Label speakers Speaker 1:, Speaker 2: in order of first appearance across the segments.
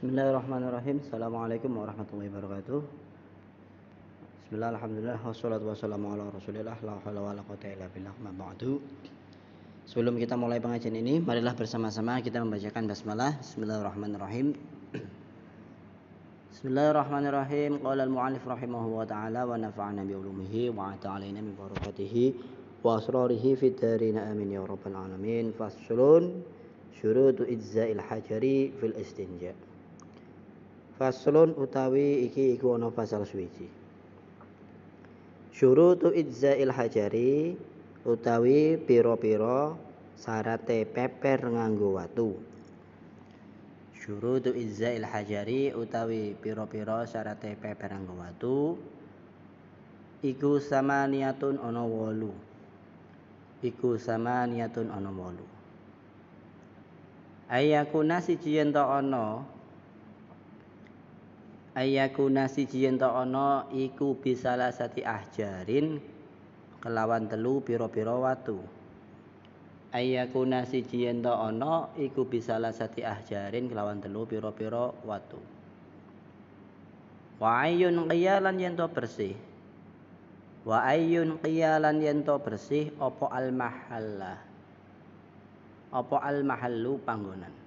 Speaker 1: Bismillahirrahmanirrahim. Assalamualaikum warahmatullahi wabarakatuh. Bismillah, alhamdulillah, wassalatu wassalamu ala rasulillah, la haula wala quwwata illa billah, ma ba'du. Sebelum kita mulai pengajian ini, marilah bersama-sama kita membacakan basmalah. Bismillahirrahmanirrahim. Bismillahirrahmanirrahim. Qala al-mu'allif rahimahu wa ta'ala wa nafa'ana bi ulumihi wa ata'alaina min barakatihi wa asrarihi fid darin amin ya rabbal alamin. Faslun syurutu ijza'il hajari fil istinja. Faslun utawi iki iku ana pasal suwiji. Syurutu ijza'il hajari utawi pira-pira syarate peper nganggo watu. Syurutu ijza'il hajari utawi pira-pira syarate peper nganggo watu iku samaniyatun ana 8. Iku samaniyatun ana 8. Ayakuna siji yen ta ana iku bisalah sati ahjarin kelawan telu pira-pira watu. Ayakuna siji yen ta ana iku bisalah sati ahjarin kelawan telu pira-pira watu. Wa ayyun qiyalan yen to bersih. Wa ayyun qiyalan yen to bersih apa al mahallah. Apa al mahallu panggonan.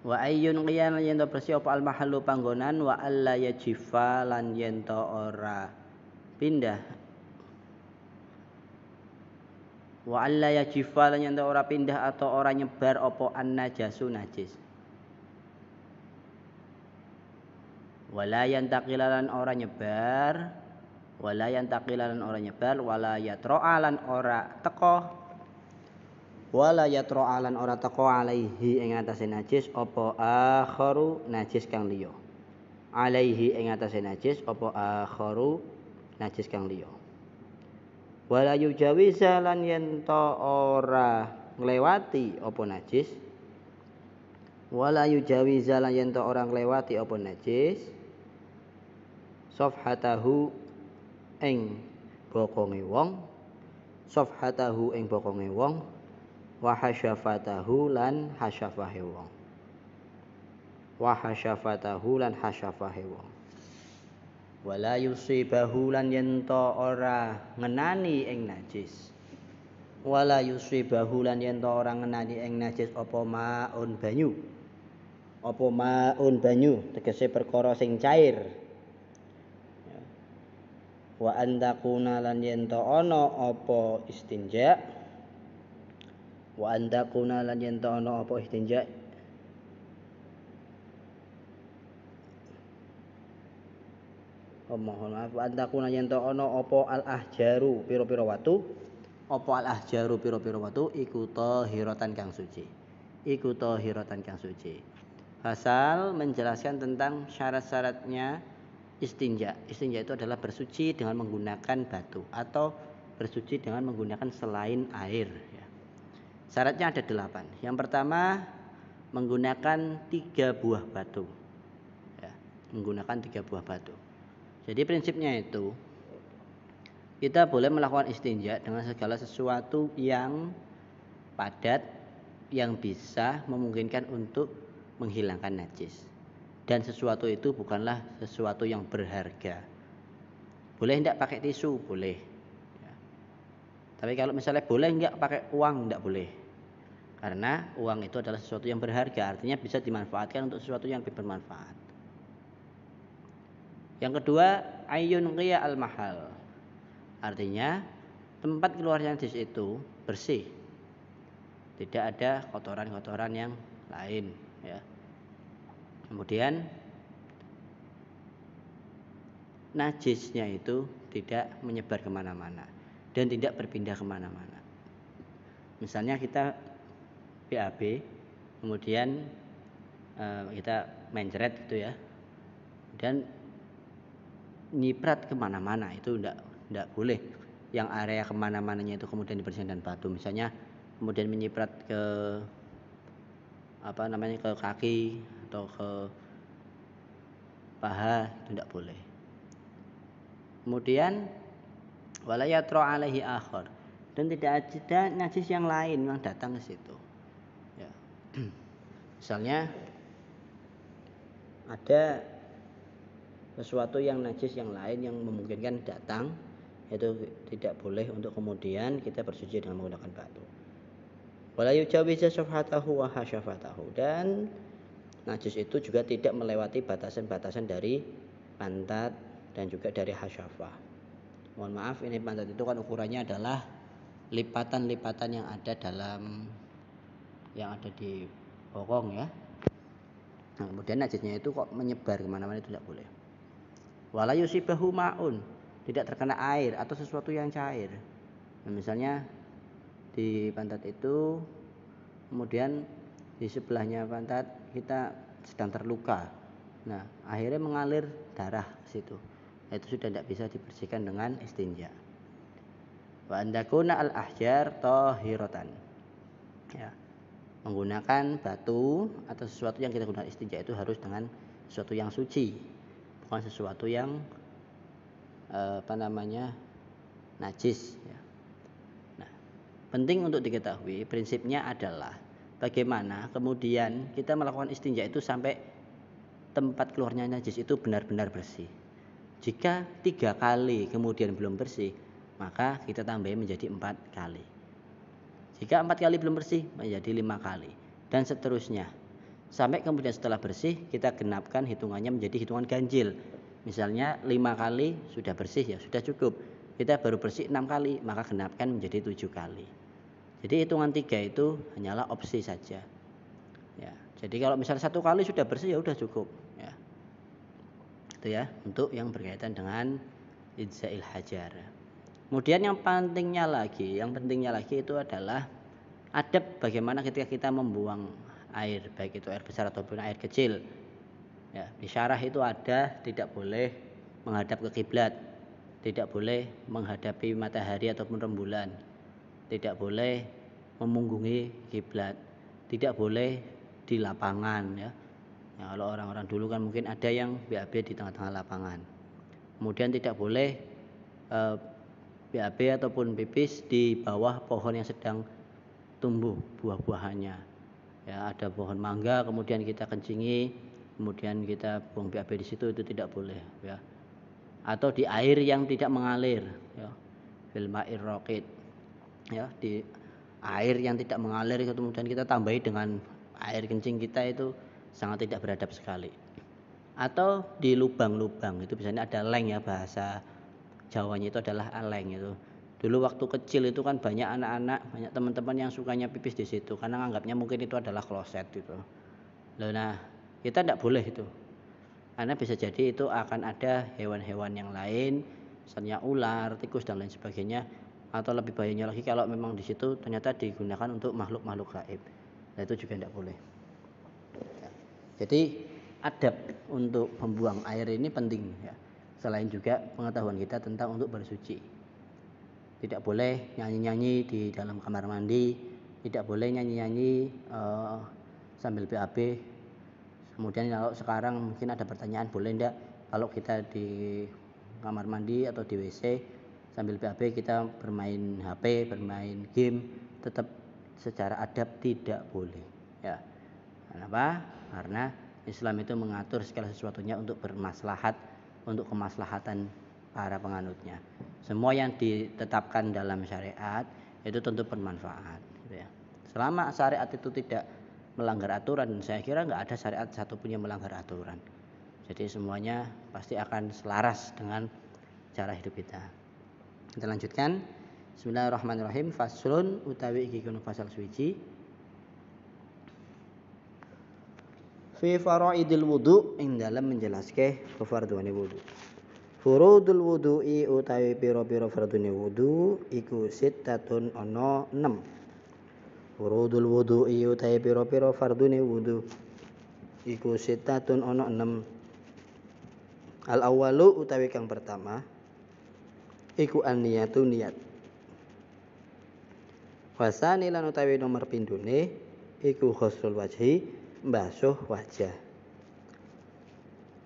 Speaker 1: Wa ayyun qiyalan yen to bersih apa al mahallu panggonan wa alla yajifa lan yen to ora pindah. Wa alla yajifa lan yen to ora pindah atau ora nyebar apa an najasu najis. Wala yantaqilan ora nyebar, wala yantaqilan ora nyebar, wala yatra'alan ora teko. Wala yatra'alan ora teko alaihi ing atase najis apa akharu najis kang liya. Alaihi ing atase najis apa akharu najis kang liya. Wala yujawiza lan yen to ora nglewati apa najis. Wala yujawiza lan yen to ora nglewati apa najis. Safhatahu ing bokonge wong. Safhatahu ing bokonge wong. Wa hasyafatahu lan hasyafahe wong. Wa hasyafatahu lan hasyafahe wong. Wala yusibahu lan yen to ora ngenani ing najis. Wala yusibahu lan yen to ora ngenani ing najis apa maun banyu. Apa maun banyu tegese perkara sing cair. Wa antakuna lan yen to ana apa istinja. Wa antakuna lan yen to ana apa istinja. Mohon maaf, wa antakuna yen to ana apa al ahjaru pira-pira watu. Apa al ahjaru pira-pira watu iku tahiratan kang suci. Iku tahiratan kang suci. Pasal menjelaskan tentang syarat-syaratnya istinja. Istinja itu adalah bersuci dengan menggunakan batu atau bersuci dengan menggunakan selain air. Syaratnya ada 8. Yang pertama menggunakan 3 buah batu. Menggunakan 3 buah batu. Jadi prinsipnya itu kita boleh melakukan istinja dengan segala sesuatu yang padat yang bisa memungkinkan untuk menghilangkan najis. Dan sesuatu itu bukanlah sesuatu yang berharga. Boleh enggak pakai tisu? Boleh. Tapi kalau misalnya boleh enggak pakai uang? Enggak boleh. Karena uang itu adalah sesuatu yang berharga, artinya bisa dimanfaatkan untuk sesuatu yang lebih bermanfaat. Yang kedua, ayyun qiya al mahal. Artinya tempat keluarnya najis itu bersih. Tidak ada kotoran-kotoran yang lain, ya. Kemudian najisnya itu tidak menyebar kemana-mana dan tidak berpindah kemana-mana. Misalnya kita BAB, kemudian kita mencret gitu ya, dan nyiprat kemana-mana itu tidak boleh. Yang area kemana-mananya itu kemudian dibersihkan dengan batu, misalnya kemudian menyiprat ke ke kaki atau ke paha itu tidak boleh. Kemudian wala yatra alaihi akhar, dan tidak ada najis yang lain yang datang ke situ. Ya. Misalnya ada sesuatu yang najis yang lain yang memungkinkan datang, itu tidak boleh untuk kemudian kita bersuci dengan menggunakan batu. Wala yujawiza syafatahu wa hasyafatahu, dan najis itu juga tidak melewati batasan-batasan dari pantat dan juga dari hasyafah. Mohon maaf, ini pantat itu kan ukurannya adalah lipatan-lipatan yang ada di bokong ya. Nah, kemudian najisnya itu kok menyebar kemana-mana, itu tidak boleh. Wala yusibahu ma'un, tidak terkena air atau sesuatu yang cair. Nah, misalnya di pantat itu, kemudian di sebelahnya pantat kita sedang terluka. Nah, akhirnya mengalir darah ke situ. Nah, itu sudah tidak bisa dibersihkan dengan istinja. Wa andakuna al-ahjar tahiratan. Ya. Menggunakan batu atau sesuatu yang kita gunakan istinja itu harus dengan sesuatu yang suci, bukan sesuatu yang najis ya. Nah, penting untuk diketahui prinsipnya adalah bagaimana kemudian kita melakukan istinja itu sampai tempat keluarnya najis itu benar-benar bersih. Jika 3 kali kemudian belum bersih, maka kita tambahin menjadi 4 kali. Jika 4 kali belum bersih, menjadi 5 kali. Dan seterusnya. Sampai kemudian setelah bersih, kita genapkan hitungannya menjadi hitungan ganjil. Misalnya 5 kali sudah bersih, ya sudah cukup. Kita baru bersih 6 kali, maka genapkan menjadi 7 kali. Jadi hitungan 3 itu hanyalah opsi saja. Ya, jadi kalau misalnya 1 kali sudah bersih, ya sudah cukup. Ya. Itu ya, untuk yang berkaitan dengan ijza'il hajar. Kemudian yang pentingnya lagi itu adalah adab bagaimana ketika kita membuang air, baik itu air besar ataupun air kecil. Ya, di syarah itu ada tidak boleh menghadap ke kiblat, tidak boleh menghadapi matahari ataupun rembulan, tidak boleh memunggungi kiblat, tidak boleh di lapangan ya. Ya, kalau orang-orang dulu kan mungkin ada yang BAB di tengah-tengah lapangan. Kemudian tidak boleh BAB ataupun pipis di bawah pohon yang sedang tumbuh buah-buahannya. Ya, ada pohon mangga kemudian kita kencingi, kemudian kita buang BAB di situ, itu tidak boleh ya. Atau di air yang tidak mengalir ya. Fil ma'ir raqid. Ya, di air yang tidak mengalir kemudian kita tambahi dengan air kencing kita, itu sangat tidak beradab sekali. Atau di lubang-lubang, itu biasanya ada leng ya, bahasa Jawanya itu adalah aleng itu. Dulu waktu kecil itu kan banyak anak-anak, banyak teman-teman yang sukanya pipis di situ karena anggapnya mungkin itu adalah kloset gitu. Nah, kita tidak boleh itu. Karena bisa jadi itu akan ada hewan-hewan yang lain, misalnya ular, tikus dan lain sebagainya, atau lebih bahayanya lagi kalau memang di situ ternyata digunakan untuk makhluk-makhluk gaib. Nah, itu juga tidak boleh. Jadi adab untuk membuang air ini penting ya. Selain juga pengetahuan kita tentang untuk bersuci. Tidak boleh nyanyi-nyanyi di dalam kamar mandi, tidak boleh nyanyi-nyanyi sambil BAB. Kemudian kalau sekarang mungkin ada pertanyaan, boleh enggak kalau kita di kamar mandi atau di WC sambil BAB kita bermain HP, bermain game, tetap secara adab tidak boleh ya. Kenapa? Karena Islam itu mengatur segala sesuatunya untuk bermaslahat, untuk kemaslahatan para penganutnya. Semua yang ditetapkan dalam syariat itu tentu bermanfaat gitu ya. Selama syariat itu tidak melanggar aturan, saya kira nggak ada syariat satupun yang melanggar aturan. Jadi semuanya pasti akan selaras dengan cara hidup kita. Kita lanjutkan. Bismillahirrahmanirrahim. Faslun utawi iki kono pasal suci. Fi faraidil wudu, ing dalam menjelaskan kefarduane wudu. Furudul wudu'i utawi pira-pira fardune wudu iku sittatun ana 6. Furudul wudu'i utawi pira-pira fardune wudu iku sittatun ana 6. Al awwalu utawi kang pertama iku an-niyatu niat. Wasani lan utawi nomor pindune iku ghuslul wajhi, mbasuh wajah.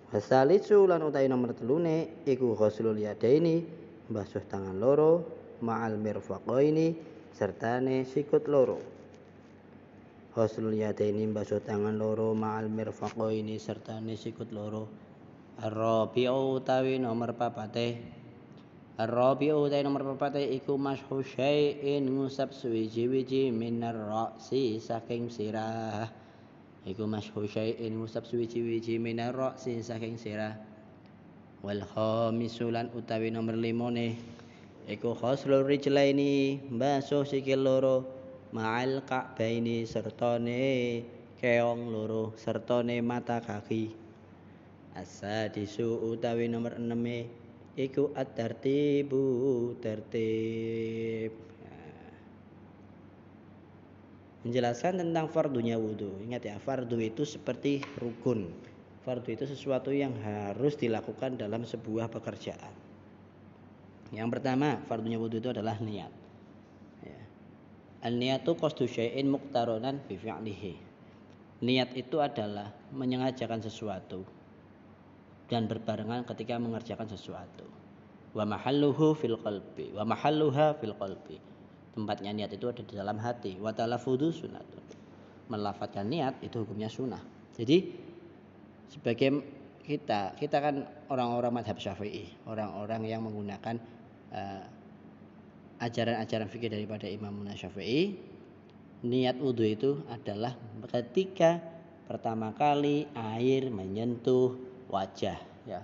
Speaker 1: Wasalisu lan utawi nomor telune iku ghuslul yadaini, mbasuh tangan loro, ma'al mirfaqaini sertane sikut loro. Ghuslul yadaini basuh tangan loro ma'al mirfaqaini serta sikut loro. Ar-rabi'u utawi nomor papate. Ar-rabi'u utawi nomor papate iku mashu syai'in ngusap suwiji-wiji minar ra'si saking sirah. Iku mashu syai'in ngusap suwiji-wiji minar ra'si saking sirah. Wal khamisu lan utawi nomor 5 iku ghuslur rijlaini basuh sikil loro ma'al ka'baini sertane keong loro sertane mata kaki. As-sadisu utawi nomor 6 iku at-tartibu tertib. Menjelaskan tentang fardunya wudu. Ingat ya, fardu itu seperti rukun. Fardu itu sesuatu yang harus dilakukan dalam sebuah pekerjaan. Yang pertama, fardunya wudu itu adalah niat. Ya. An-niyatu qasdu syai'in muqtaronan bi fi'lihi. Niat itu adalah menyengajakan sesuatu dan berbarengan ketika mengerjakan sesuatu. Wa mahalluhu fil qalbi, wa mahalluha fil qalbi. Tempatnya niat itu ada di dalam hati. Wa talaffudu sunnatun. Melafadzkan niat itu hukumnya sunnah. Jadi sebagai kita kan orang-orang mazhab Syafi'i, orang-orang yang menggunakan ajaran-ajaran fikih daripada Imam Syafi'i. Niat wudu itu adalah ketika pertama kali air menyentuh wajah, ya.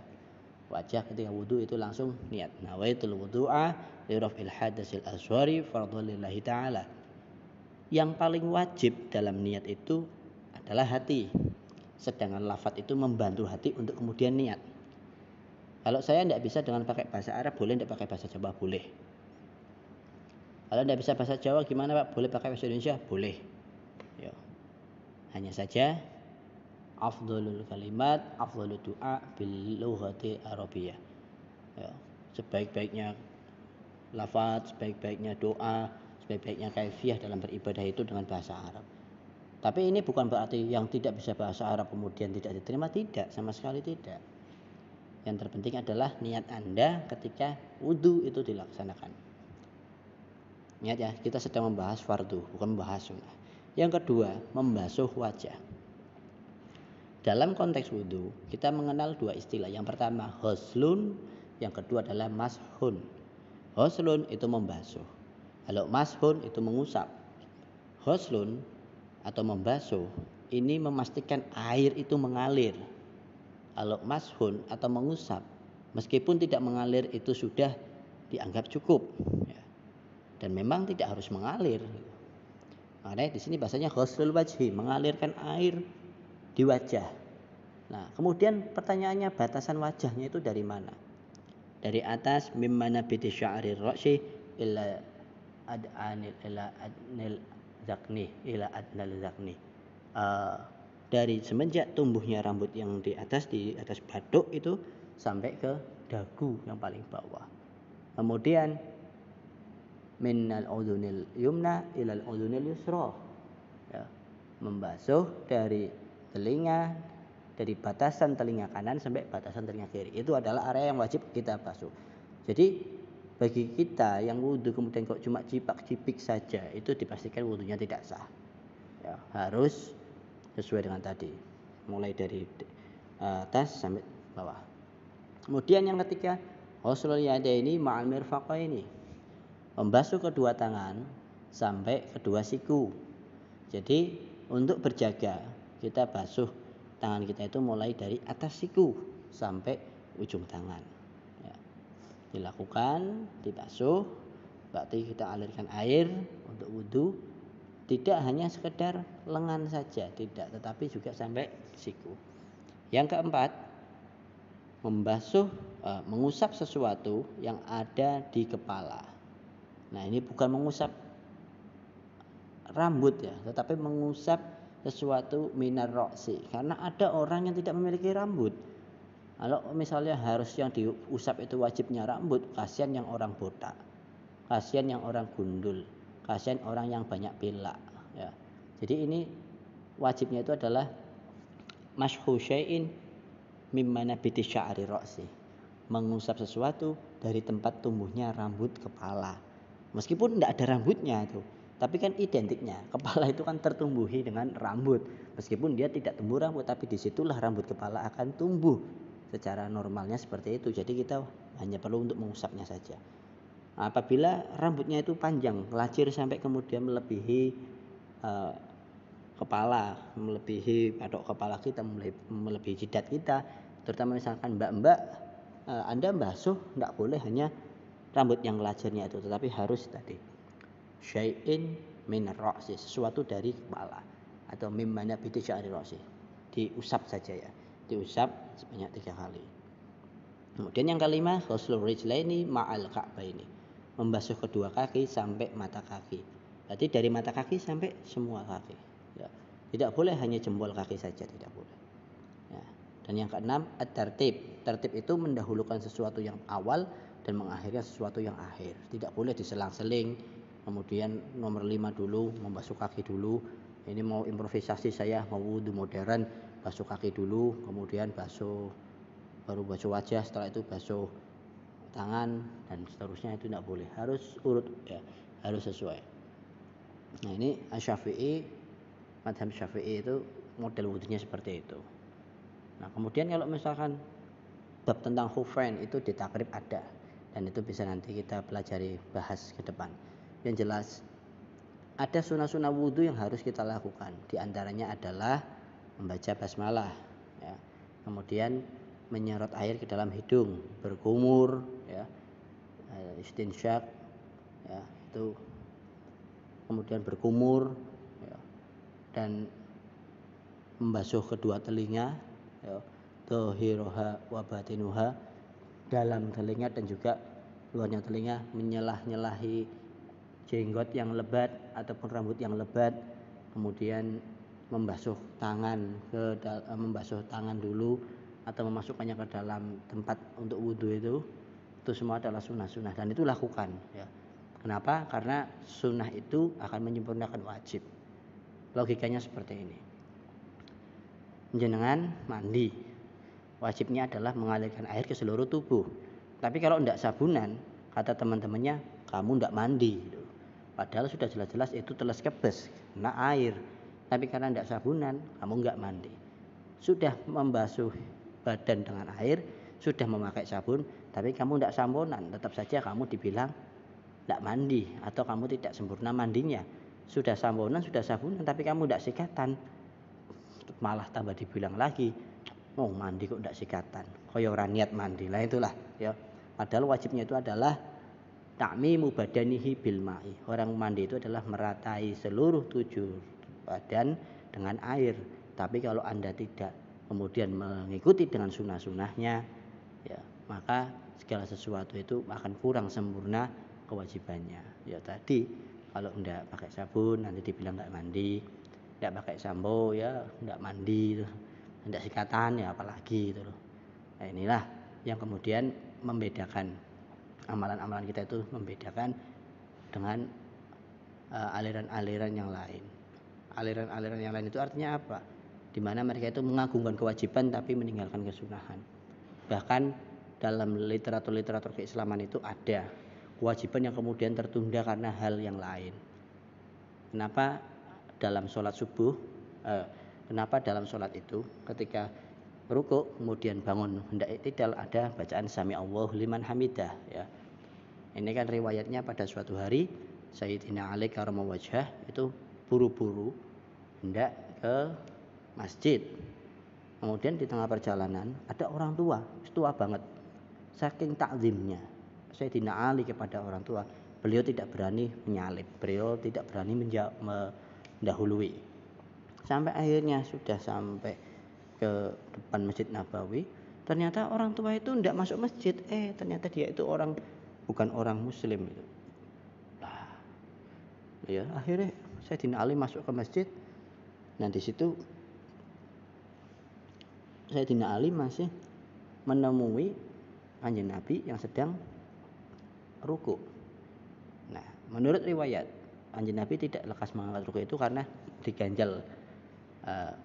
Speaker 1: Wajah ketika wudu itu langsung niat. Nawaitul wudu'a li raf'il hadatsil asghari fardhu lillahi ta'ala. Yang paling wajib dalam niat itu adalah hati. Sedangkan lafaz itu membantu hati untuk kemudian niat. Kalau saya tidak bisa dengan pakai bahasa Arab, boleh tidak pakai bahasa Jawa? Boleh. Kalau tidak bisa bahasa Jawa gimana Pak? Boleh pakai bahasa Indonesia? Boleh. Ya. Hanya saja afdhalul kalimat, afdhalud du'a bil lughati arabiyyah. Ya, sebaik-baiknya lafaz, sebaik-baiknya doa, sebaik-baiknya kaifiyah dalam beribadah itu dengan bahasa Arab. Tapi ini bukan berarti yang tidak bisa bahasa Arab kemudian tidak diterima, tidak, sama sekali tidak. Yang terpenting adalah niat Anda ketika wudu itu dilaksanakan. Ingat ya, kita sedang membahas fardu, bukan membahas sunnah. Yang kedua, membasuh wajah. Dalam konteks wudu, kita mengenal dua istilah. Yang pertama ghuslun, yang kedua adalah mashun. Ghuslun itu membasuh. Kalau mashun itu mengusap. Ghuslun atau membasuh ini memastikan air itu mengalir. Kalau mashun atau mengusap, meskipun tidak mengalir itu sudah dianggap cukup. Dan memang tidak harus mengalir. Makanya di sini bahasanya ghuslul wajhi, mengalirkan air di wajah. Nah, kemudian pertanyaannya batasan wajahnya itu dari mana? Dari atas mimmana biti sya'rir ra'si ila ad'anil ila adnil zakni ila adnal zakni. Dari semenjak tumbuhnya rambut yang di atas batuk itu sampai ke dagu yang paling bawah. Kemudian minnal udhunil yumna ilal udhunil yusra. Ya, membasuh dari telinga, dari batasan telinga kanan sampai batasan telinga kiri. Itu adalah area yang wajib kita basuh. Jadi bagi kita yang wudu kemudian kok cuma cipak-cipik saja, itu dipastikan wudunya tidak sah. Ya, harus sesuai dengan tadi, mulai dari atas sampai bawah. Kemudian yang ketiga, ghuslul yadaini ma'al mirfaqaini. Membasuh kedua tangan sampai kedua siku. Jadi untuk berjaga kita basuh tangan kita itu mulai dari atas siku sampai ujung tangan. Ya. Dilakukan, dibasuh, berarti kita alirkan air untuk wudu. Tidak hanya sekedar lengan saja, tidak, tetapi juga sampai siku. Yang keempat, mengusap sesuatu yang ada di kepala. Nah, ini bukan mengusap rambut ya, tetapi mengusap sesuatu minar roksi. Karena ada orang yang tidak memiliki rambut. Kalau misalnya harus yang diusap itu wajibnya rambut, kasihan yang orang botak, kasihan yang orang gundul, kasihan orang yang banyak pilak. Ya. Jadi ini wajibnya itu adalah mashu syai'in mimmana biti sya'ri roksi. Mengusap sesuatu dari tempat tumbuhnya rambut kepala. Meskipun tidak ada rambutnya itu, Tapi kan identiknya, kepala itu kan tertumbuhi dengan rambut. Meskipun dia tidak tumbuh rambut, tapi disitulah rambut kepala akan tumbuh. Secara normalnya seperti itu. Jadi kita hanya perlu untuk mengusapnya saja. Apabila rambutnya itu panjang, lacir sampai kemudian melebihi kepala, melebihi patok kepala kita, melebihi jidat kita, terutama misalkan mbak-mbak, Anda basuh tidak boleh hanya rambut yang lacirnya itu, tetapi harus tadi syai'in min ra'si, sesuatu dari kepala, atau mimmana biti sya'ri ra'si, diusap saja ya, diusap sebanyak 3 kali. Kemudian yang kelima, ghuslur rijlaini ma'al ka'baini, membasuh kedua kaki sampai mata kaki. Berarti dari mata kaki sampai semua kaki. Ya. Tidak boleh hanya jempol kaki saja, tidak boleh. Ya. Dan yang keenam, at-tartib. Tertib itu mendahulukan sesuatu yang awal dan mengakhirkan sesuatu yang akhir. Tidak boleh diselang-seling. Kemudian nomor 5 dulu, membasuh kaki dulu. Ini mau improvisasi saya, mau wudu modern, basuh kaki dulu, kemudian baru basuh wajah, setelah itu basuh tangan dan seterusnya, itu tidak boleh. Harus urut ya, harus sesuai. Nah, ini Asy-Syafi'i, mazhab Syafi'i itu model wudunya seperti itu. Nah, kemudian kalau misalkan bab tentang khufain itu di takrib ada, dan itu bisa nanti kita pelajari bahas ke depan. Yang jelas ada sunah-sunah wudu yang harus kita lakukan. Di antaranya adalah membaca basmalah, ya. Kemudian menyerot air ke dalam hidung, berkumur, ya, istinsyak, ya, itu kemudian berkumur, ya, dan membasuh kedua telinga, ya, dhahiruha wa batinuha, dalam telinga dan juga luarnya telinga, menyelah-nyelahi jenggot yang lebat ataupun rambut yang lebat, kemudian membasuh tangan dulu atau memasukkannya ke dalam tempat untuk wudhu itu semua adalah sunnah-sunnah dan itu lakukan, ya. Kenapa? Karena sunnah itu akan menyempurnakan wajib. Logikanya seperti ini. Jenengan mandi, wajibnya adalah mengalirkan air ke seluruh tubuh. Tapi kalau tidak sabunan, kata teman-temannya, kamu tidak mandi. Padahal sudah jelas-jelas itu teles kebes, kena air. Tapi karena tidak sabunan, kamu nggak mandi. Sudah membasuh badan dengan air, sudah memakai sabun, tapi kamu tidak samponan, tetap saja kamu dibilang tidak mandi atau kamu tidak sempurna mandinya. Sudah samponan, sudah sabunan, tapi kamu tidak sikatan, malah tambah dibilang lagi, oh mandi kok tidak sikatan, kaya ora niat mandi. Lah itulah, ya. Padahal wajibnya itu adalah ta'mimu badanihi bil ma'i. Orang mandi itu adalah meratai seluruh tujuh badan dengan air. Tapi kalau Anda tidak kemudian mengikuti dengan sunnah-sunnahnya, ya, maka segala sesuatu itu akan kurang sempurna kewajibannya. Ya tadi, kalau tidak pakai sabun nanti dibilang nggak mandi, tidak pakai sampo ya nggak mandi, tidak sikatan ya apalagi itu loh. Nah, inilah yang kemudian membedakan amalan-amalan kita itu, membedakan dengan aliran-aliran yang lain. Aliran-aliran yang lain itu artinya apa? Di mana mereka itu mengagungkan kewajiban tapi meninggalkan kesunahan. Bahkan dalam literatur keislaman itu ada kewajiban yang kemudian tertunda karena hal yang lain. Kenapa dalam sholat subuh, kenapa dalam sholat itu ketika rukuk kemudian bangun hendak i'tidal ada bacaan sami Allahu liman hamidah, ya. Ini kan riwayatnya pada suatu hari Sayyidina Ali karramallahu wajhah itu buru-buru hendak ke masjid. Kemudian di tengah perjalanan ada orang tua banget. Saking takzimnya Sayyidina Ali kepada orang tua, beliau tidak berani menyalip, beliau tidak berani mendahului. Sampai akhirnya sudah sampai ke depan Masjid Nabawi, ternyata orang tua itu tidak masuk masjid. Ternyata dia itu bukan orang muslim itu. Nah, ya akhirnya Sayyidina Ali masuk ke masjid. Nah di situ Sayyidina Ali masih menemui Kanjeng Nabi yang sedang rukuk. Nah, menurut riwayat Kanjeng Nabi tidak lekas mengangkat rukuk itu karena diganjal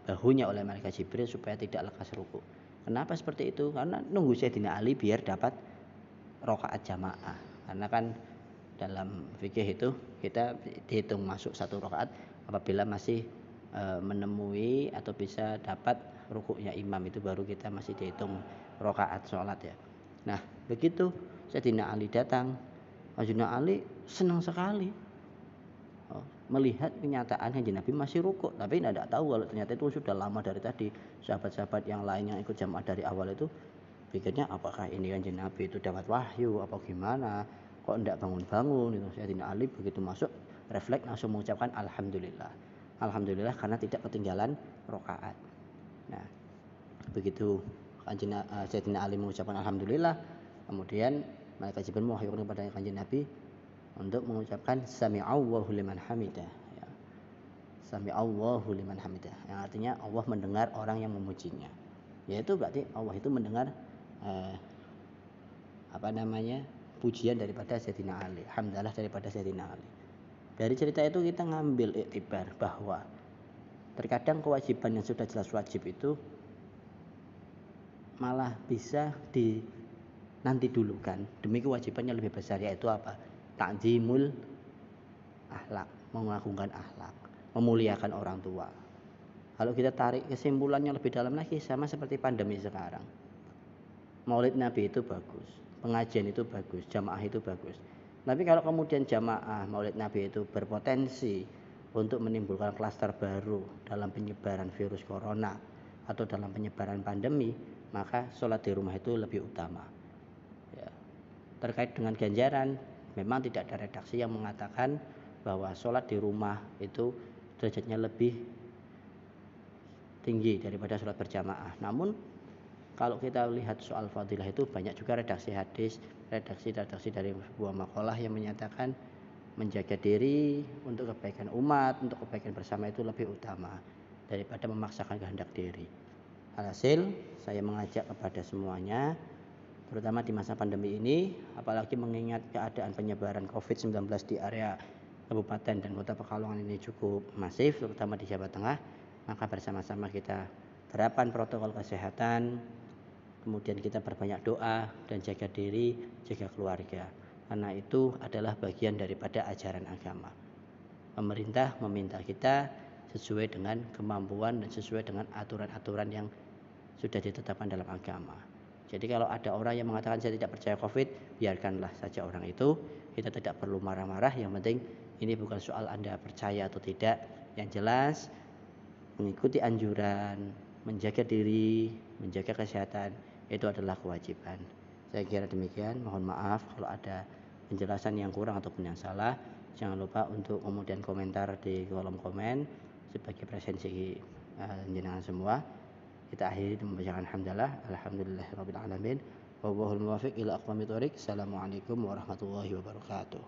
Speaker 1: bahunya oleh malaikat Jibril supaya tidak lekas rukuk. Kenapa seperti itu? Karena nunggu Sayyidina Ali biar dapat rakaat jamaah. Karena kan dalam fikih itu kita dihitung masuk 1 rakaat apabila masih menemui atau bisa dapat rukuknya imam, itu baru kita masih dihitung rakaat sholat ya. Nah begitu Sayyidina Ali datang, Sayyidina Ali senang sekali melihat kenyataan Kanjeng Nabi masih rukuk, tapi tidak tahu kalau ternyata itu sudah lama dari tadi. Sahabat-sahabat yang lain yang ikut jamaah dari awal itu pikirnya apakah ini Kanjeng Nabi itu dapat wahyu apa gimana, kok tidak bangun-bangun itu. Sayyidina Ali begitu masuk refleks langsung mengucapkan alhamdulillah. Alhamdulillah karena tidak ketinggalan rakaat. Nah, begitu Sayyidina Ali mengucapkan alhamdulillah, kemudian malaikat Jibril mewahyukan kepada Kanjeng Nabi untuk mengucapkan sami'allahu liman hamidah ya. Sami'allahu liman hamidah yang artinya Allah mendengar orang yang memujinya. Yaitu berarti Allah itu mendengar pujian daripada Sayyidina Ali, hamdalah daripada Sayyidina Ali. Dari cerita itu kita ngambil iktibar bahwa terkadang kewajiban yang sudah jelas wajib itu malah bisa nanti dulukan demi kewajiban yang lebih besar, yaitu apa? Ta'zimul akhlak, mengagungkan akhlak, memuliakan orang tua. Kalau kita tarik kesimpulannya lebih dalam lagi, sama seperti pandemi sekarang. Maulid Nabi itu bagus, pengajian itu bagus, jamaah itu bagus. Tapi kalau kemudian jamaah Maulid Nabi itu berpotensi untuk menimbulkan klaster baru dalam penyebaran virus corona atau dalam penyebaran pandemi, maka sholat di rumah itu lebih utama. Ya. Terkait dengan ganjaran, memang tidak ada redaksi yang mengatakan bahwa sholat di rumah itu derajatnya lebih tinggi daripada sholat berjamaah. Namun kalau kita lihat soal fadilah itu banyak juga redaksi hadis, redaksi dari sebuah makalah yang menyatakan menjaga diri untuk kebaikan umat, untuk kebaikan bersama itu lebih utama daripada memaksakan kehendak diri. Alhasil saya mengajak kepada semuanya, terutama di masa pandemi ini, apalagi mengingat keadaan penyebaran COVID-19 di area Kabupaten dan Kota Pekalongan ini cukup masif, terutama di Jawa Tengah, maka bersama-sama kita terapkan protokol kesehatan, kemudian kita perbanyak doa dan jaga diri, jaga keluarga. Karena itu adalah bagian daripada ajaran agama. Pemerintah meminta kita sesuai dengan kemampuan dan sesuai dengan aturan-aturan yang sudah ditetapkan dalam agama. Jadi kalau ada orang yang mengatakan saya tidak percaya COVID, biarkanlah saja orang itu. Kita tidak perlu marah-marah, yang penting ini bukan soal Anda percaya atau tidak. Yang jelas mengikuti anjuran, menjaga diri, menjaga kesehatan, itu adalah kewajiban. Saya kira demikian, mohon maaf kalau ada penjelasan yang kurang ataupun yang salah. Jangan lupa untuk kemudian komentar di kolom komen sebagai presensi jenengan semua. Kita akhiri dengan membacakan hamdalah, alhamdulillahirabbil alamin, wallahul muwaffiq ila aqwamit thoriq. Assalamualaikum warahmatullahi wabarakatuh.